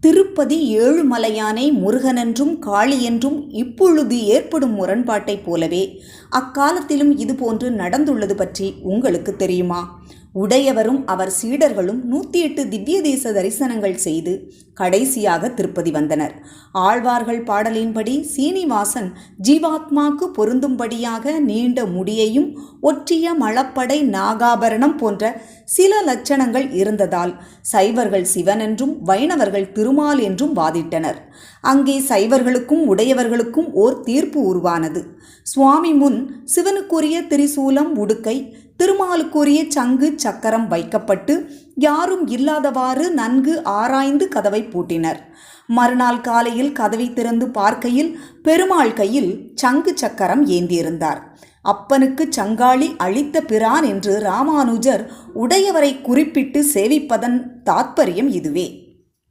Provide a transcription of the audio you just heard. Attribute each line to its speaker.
Speaker 1: திருப்பதி ஏழுமலையானை முருகனென்றும் காளி என்றும் இப்பொழுது ஏற்படும் முரண்பாட்டைப் போலவே அக்காலத்திலும் இதுபோன்று நடந்துள்ளது பற்றி உங்களுக்கு தெரியுமா? உடையவரும் அவர் சீடர்களும் 108 திவ்ய தேச தரிசனங்கள் செய்து கடைசியாக திருப்பதி வந்தனர். ஆழ்வார்கள் பாடலின்படி சீனிவாசன் ஜீவாத்மாக்கு பொருந்தும்படியாக நீண்ட முடியையும் ஒற்றிய மழப்படை நாகாபரணம் போன்ற சில லட்சணங்கள் இருந்ததால் சைவர்கள் சிவன் என்றும் வைணவர்கள் திருமால் என்றும் வாதிட்டனர். அங்கே சைவர்களுக்கும் உடையவர்களுக்கும் ஓர் தீர்ப்பு உருவானது. சுவாமி முன் சிவனுக்குரிய திரிசூலம் உடுக்கை, திருமாலுக்குரிய சங்கு சக்கரம் வைக்கப்பட்டு யாரும் இல்லாதவாறு நன்கு ஆராய்ந்து கதவை பூட்டினர். மறுநாள் காலையில் கதவை திறந்து பார்க்கையில் பெருமாள் கையில் சங்கு சக்கரம் ஏந்தியிருந்தார். அப்பனுக்கு சங்காளி அளித்த பிரான் என்று ராமானுஜர் உடையவரை குறிப்பிட்டு சேவிப்பதன் தாத்பரியம் இதுவே.